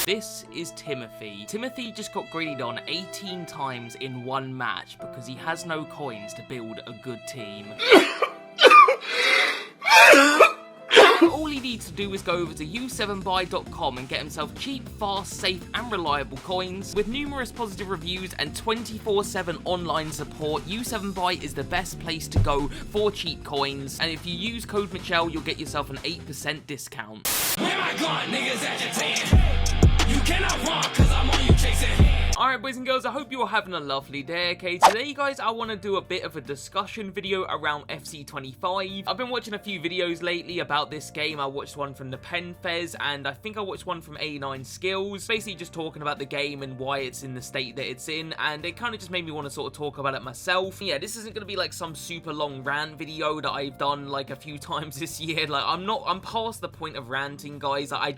This is Timothy. Timothy just got graded on 18 times in one match because he has no coins to build a good team. All he needs to do is go over to u7buy.com and get himself cheap, fast, safe and reliable coins. With numerous positive reviews and 24/7 online support, u7buy is the best place to go for cheap coins, and if you use code Mcjell, you'll get yourself an 8% discount. Where my gun, niggas agitating. You cannot run, cause I'm on you chasing. Alright boys and girls, I hope you're having a lovely day, okay? Today guys, I want to do a bit of a discussion video around FC25. I've been watching a few videos lately about this game. I watched one from the Penfez, and I think I watched one from A9 Skills, basically just talking about the game and why it's in the state that it's in, and it kind of just made me want to sort of talk about it myself. Yeah, this isn't going to be like some super long rant video that I've done like a few times this year. Like, I'm past the point of ranting, guys. I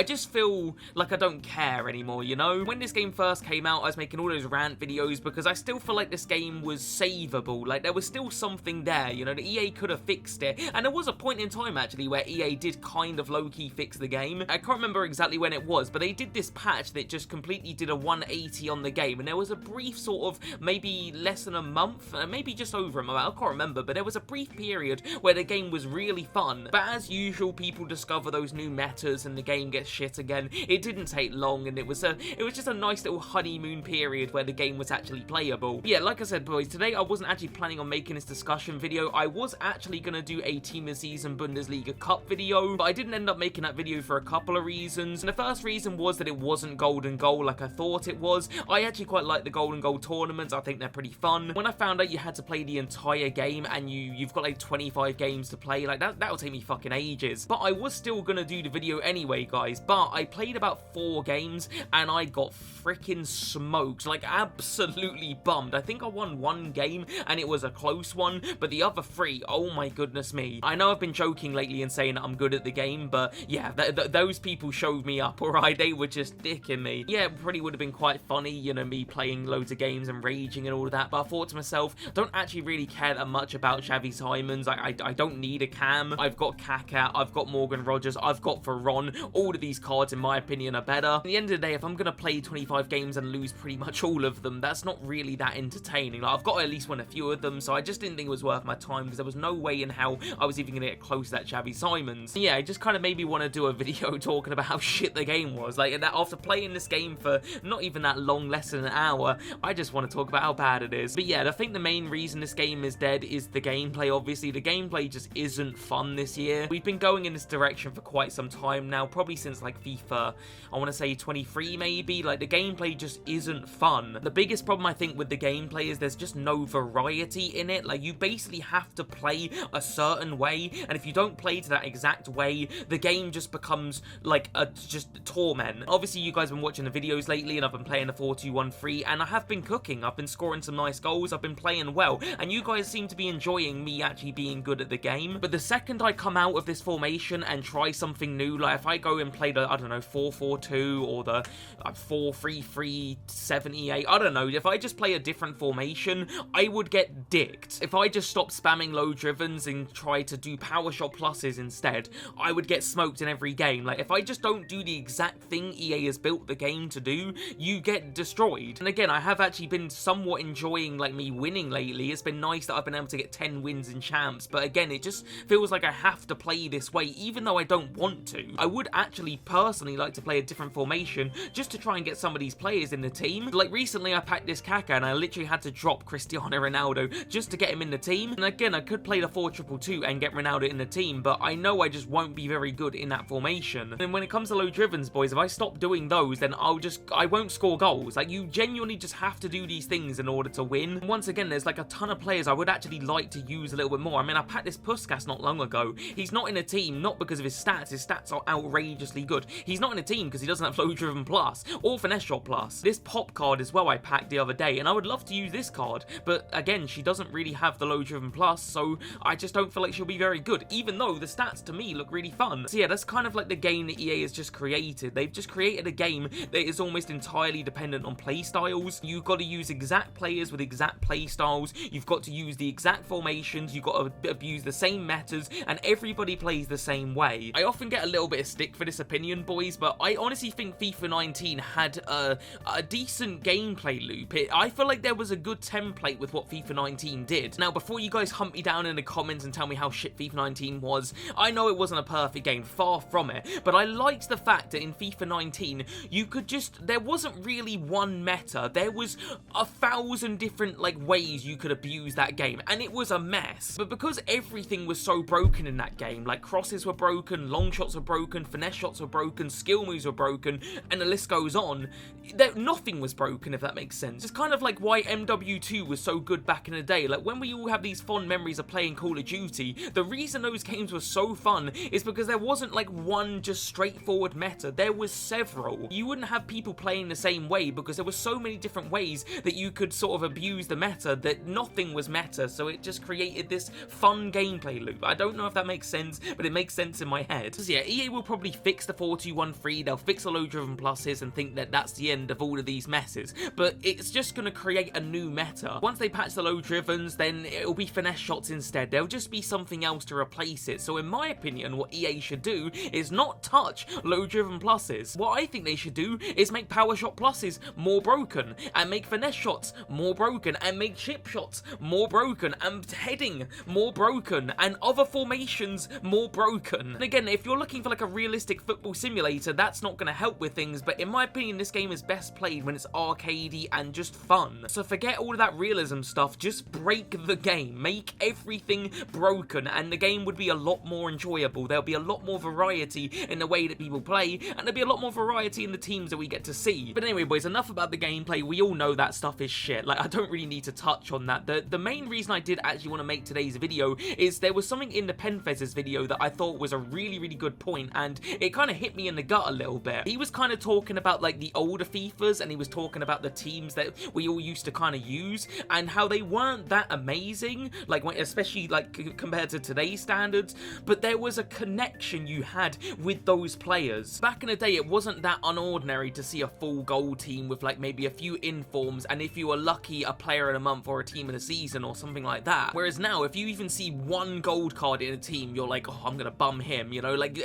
just feel like I don't care anymore, you know? When this game first came out, I was making all those rant videos because I still feel like this game was savable. Like, there was still something there, you know? The EA could have fixed it, and there was a point in time actually where EA did kind of low-key fix the game. I can't remember exactly when it was, but they did this patch that just completely did a 180 on the game, and there was a brief sort of maybe less than a month, maybe just over a month, I can't remember, but there was a brief period where the game was really fun. But as usual, people discover those new metas and the game gets shit again. It didn't take long, and it was just a nice little honeymoon period where the game was actually playable. But yeah, like I said, boys, today I wasn't actually planning on making this discussion video. I was actually going to do a Team of Season Bundesliga Cup video, but I didn't end up making that video for a couple of reasons. And the first reason was that it wasn't golden goal like I thought it was. I actually quite like the golden goal tournaments. I think they're pretty fun. When I found out you had to play the entire game and you've got like 25 games to play, like that'll take me fucking ages. But I was still going to do the video anyway, guys. But I played about 4 games and I got freaking smoked, like absolutely bummed. I think I won 1 game and it was a close one, but the other 3, oh my goodness me. I know I've been joking lately and saying that I'm good at the game, but yeah, those people showed me up, alright? They were just dicking me. Yeah, it probably would have been quite funny, you know, me playing loads of games and raging and all of that, but I thought to myself, I don't actually really care that much about Xavi Simons. I don't need a cam. I've got Kaká, I've got Morgan Rogers, I've got Veron. All of these cards, in my opinion, are better. At the end of the day, if I'm going to play 25 games and lose pretty much all of them, that's not really that entertaining. Like, I've got to at least win a few of them, so I just didn't think it was worth my time because there was no way in how I was even going to get close to that Xavi Simons. Yeah, it just kind of made me want to do a video talking about how shit the game was. Like, that after playing this game for not even that long, less than an hour, I just want to talk about how bad it is. But yeah, I think the main reason this game is dead is the gameplay. Obviously, the gameplay just isn't fun this year. We've been going in this direction for quite some time now, probably since like FIFA, I want to say 23 maybe. Like, the gameplay just isn't fun. The biggest problem I think with the gameplay is there's just no variety in it. Like, you basically have to play a certain way, and if you don't play to that exact way, the game just becomes like just torment. Obviously, you guys have been watching the videos lately, and I've been playing the 4-2-1-3, and I have been cooking. I've been scoring some nice goals. I've been playing well, and you guys seem to be enjoying me actually being good at the game. But the second I come out of this formation and try something new, like if I go and play the, I don't know, 4-4-2 or the 4-3-3-7-E-8, I don't know, if I just play a different formation, I would get dicked. If I just stop spamming low drivens and try to do power shot pluses instead, I would get smoked in every game. Like, if I just don't do the exact thing EA has built the game to do, you get destroyed. And again, I have actually been somewhat enjoying like me winning lately. It's been nice that I've been able to get 10 wins in champs, but again, it just feels like I have to play this way even though I don't want to. I would actually personally like to play a different formation just to try and get some of these players in the team. Like, recently I packed this Kaká and I literally had to drop Cristiano Ronaldo just to get him in the team. And again, I could play the 4-2-2 and get Ronaldo in the team, but I know I just won't be very good in that formation. And when it comes to low drivens, boys, if I stop doing those, then I won't score goals. Like, you genuinely just have to do these things in order to win. And once again, there's like a ton of players I would actually like to use a little bit more. I mean, I packed this Puskas not long ago. He's not in a team, not because of his stats. His stats are outrageously good. He's not in a team because he doesn't have low driven plus or finesse shot plus. Plus. This pop card as well I packed the other day, and I would love to use this card, but again, she doesn't really have the low driven plus, so I just don't feel like she'll be very good, even though the stats to me look really fun. So yeah, that's kind of like the game that EA has just created. They've just created a game that is almost entirely dependent on playstyles. You've got to use exact players with exact playstyles, you've got to use the exact formations, you've got to abuse the same metas, and everybody plays the same way. I often get a little bit of stick for this opinion, boys, but I honestly think FIFA 19 had a decent gameplay loop. I feel like there was a good template with what FIFA 19 did. Now, before you guys hunt me down in the comments and tell me how shit FIFA 19 was, I know it wasn't a perfect game, far from it, but I liked the fact that in FIFA 19, there wasn't really one meta, there was 1,000 different, like, ways you could abuse that game, and it was a mess. But because everything was so broken in that game, like crosses were broken, long shots were broken, finesse shots were broken, skill moves were broken, and the list goes on, nothing was broken, if that makes sense. It's kind of like why MW2 was so good back in the day. Like, when we all have these fond memories of playing Call of Duty, the reason those games were so fun is because there wasn't like one just straightforward meta, there was several. You wouldn't have people playing the same way because there were so many different ways that you could sort of abuse the meta that nothing was meta, so it just created this fun gameplay loop. I don't know if that makes sense, but it makes sense in my head. So yeah, EA will probably fix the 4213, they'll fix the low driven pluses and think that that's the end of all of these messes, but it's just going to create a new meta. Once they patch the low drivens, then it'll be finesse shots instead. There'll just be something else to replace it. So in my opinion, what EA should do is not touch low driven pluses. What I think they should do is make power shot pluses more broken, and make finesse shots more broken, and make chip shots more broken, and heading more broken, and other formations more broken. And again, if you're looking for like a realistic football simulator, that's not going to help with things, but in my opinion, this game is best played when it's arcadey and just fun. So forget all of that realism stuff, just break the game, make everything broken, and the game would be a lot more enjoyable. There'll be a lot more variety in the way that people play, and there'll be a lot more variety in the teams that we get to see. But anyway, boys, enough about the gameplay. We all know that stuff is shit. Like, I don't really need to touch on that. The main reason I did actually want to make today's video is there was something in the Penfez's video that I thought was a really, really good point, and it kind of hit me in the gut a little bit. He was kind of talking about like the older FIFAs, and he was talking about the teams that we all used to kind of use, and how they weren't that amazing, like especially like compared to today's standards, but there was a connection you had with those players. Back in the day, it wasn't that unordinary to see a full gold team with like maybe a few informs, and if you were lucky, a player in a month or a team in a season or something like that. Whereas now, if you even see one gold card in a team, you're like, oh, I'm gonna bum him, you know, like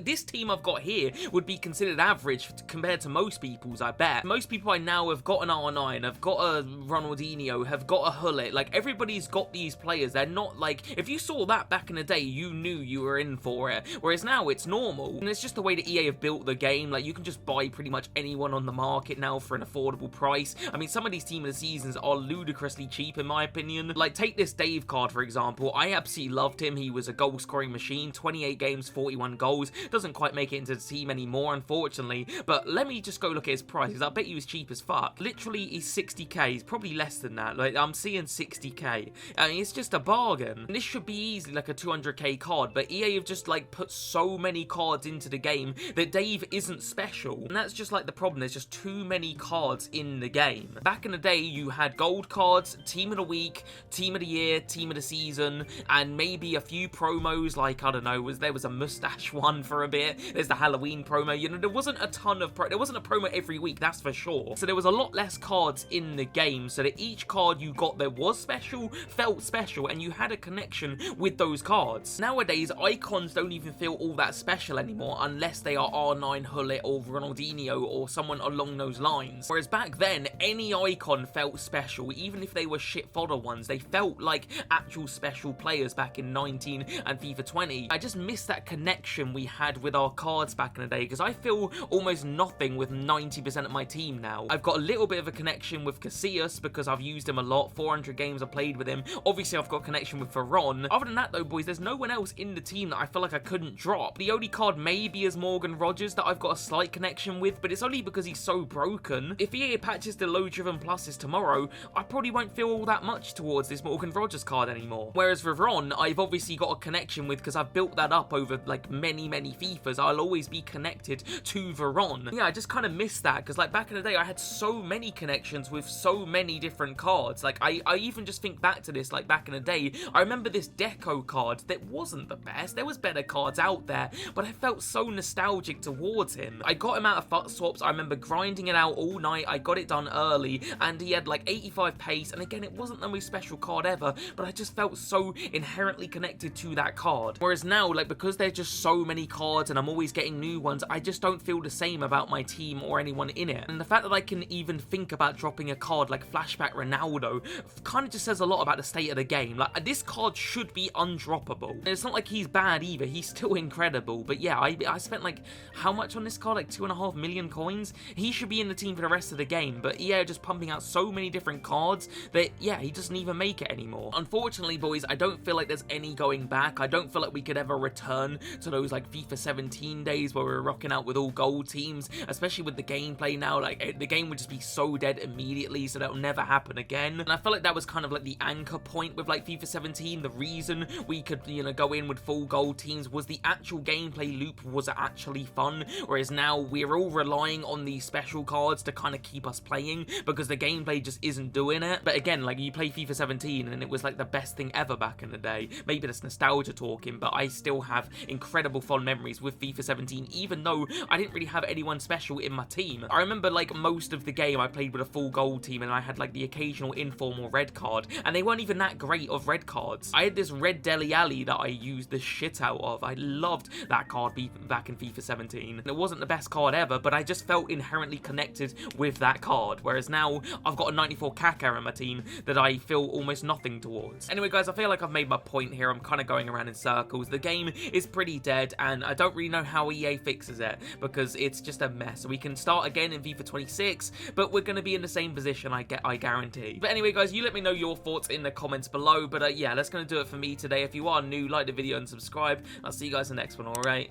this team I've got here would be considered average compared to most people's, I bet. Most people I now have got an R9, have got a Ronaldinho, have got a Hullet, like everybody's got these players. They're not like, if you saw that back in the day, you knew you were in for it, whereas now it's normal. And it's just the way that EA have built the game. Like, you can just buy pretty much anyone on the market now for an affordable price. I mean, some of these team of the seasons are ludicrously cheap in my opinion. Like, take this Dave card for example. I absolutely loved him. He was a goal scoring machine, 28 games, 41 goals. Doesn't quite make it into the team anymore, unfortunately, but let me just go look at his prices. I bet he was cheap as fuck. Literally, he's 60k. He's probably less than that. Like, I'm seeing 60k. I mean, it's just a bargain. And this should be easily like a 200k card, but EA have just like put so many cards into the game that Dave isn't special. And that's just like the problem. There's just too many cards in the game. Back in the day, you had gold cards, team of the week, team of the year, team of the season, and maybe a few promos. Like, I don't know, there was a mustache one for a bit. There's the Halloween promo. You know, there wasn't a ton of there wasn't a promo every week, that's for sure. So there was a lot less cards in the game, so that each card you got there was special, felt special, and you had a connection with those cards. Nowadays, icons don't even feel all that special anymore unless they are R9, Hullet, or Ronaldinho, or someone along those lines. Whereas back then, any icon felt special, even if they were shit fodder ones. They felt like actual special players back in 19 and FIFA 20. I just miss that connection we had with our cards back in the day, because I feel almost nothing with 90% of my team now. I've got a little bit of a connection with Casillas because I've used him a lot, 400 games I've played with him. Obviously, I've got a connection with Veron. Other than that though, boys, there's no one else in the team that I feel like I couldn't drop. The only card maybe is Morgan Rogers that I've got a slight connection with, but it's only because he's so broken. If EA patches the low driven pluses tomorrow, I probably won't feel all that much towards this Morgan Rogers card anymore. Whereas Veron, I've obviously got a connection with because I've built that up over like many FIFAs. I'll always be connected to Veron. Yeah, I just kind of miss that because like back in the day I had so many connections with so many different cards. Like I even just think back to this, like back in the day, I remember this Deco card that wasn't the best. There was better cards out there, but I felt so nostalgic towards him. I got him out of FUT swaps. I remember grinding it out all night. I got it done early, and he had like 85 pace, and again, it wasn't the most special card ever, but I just felt so inherently connected to that card. Whereas now, like, because there's just so many cards and I'm always getting new ones, I just don't feel the same about my team or anyone in it. And the fact that I can even think about dropping a card like Flashback Ronaldo kind of just says a lot about the state of the game. Like, this card should be undroppable. And it's not like he's bad either, he's still incredible. But yeah, I spent like, how much on this card? Like 2.5 million coins? He should be in the team for the rest of the game, but EA are just pumping out so many different cards that, yeah, he doesn't even make it anymore. Unfortunately, boys, I don't feel like there's any going back. I don't feel like we could ever return to those like FIFA 17 days where we were rocking out with all gold teams, especially with the gameplay now. Like, the game would just be so dead immediately, so that'll never happen again. And I felt like that was kind of like the anchor point with like FIFA 17. The reason we could, you know, go in with full gold teams was the actual gameplay loop was actually fun, whereas now we're all relying on these special cards to kind of keep us playing because the gameplay just isn't doing it. But again, like, you play FIFA 17 and it was like the best thing ever back in the day. Maybe that's nostalgia talking, but I still have incredible fond memories with FIFA 17, even though I didn't really have anyone special in my team. I remember like most of the game I played with a full gold team, and I had like the occasional informal red card, and they weren't even that great of red cards. I had this red Dele Alli that I used the shit out of. I loved that card back in FIFA 17. It wasn't the best card ever, but I just felt inherently connected with that card, whereas now I've got a 94 Kaká in my team that I feel almost nothing towards. Anyway, guys, I feel like I've made my point here. I'm kind of going around in circles. The game is pretty dead, and I don't really know how EA fixes it because it's just a mess. We can start again in FIFA 26, but we're going to be in the same position, I guarantee. But anyway, guys, you let me know your thoughts in the comments below. But yeah, that's going to do it for me today. If you are new, like the video and subscribe. I'll see you guys in the next one, alright?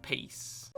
Peace.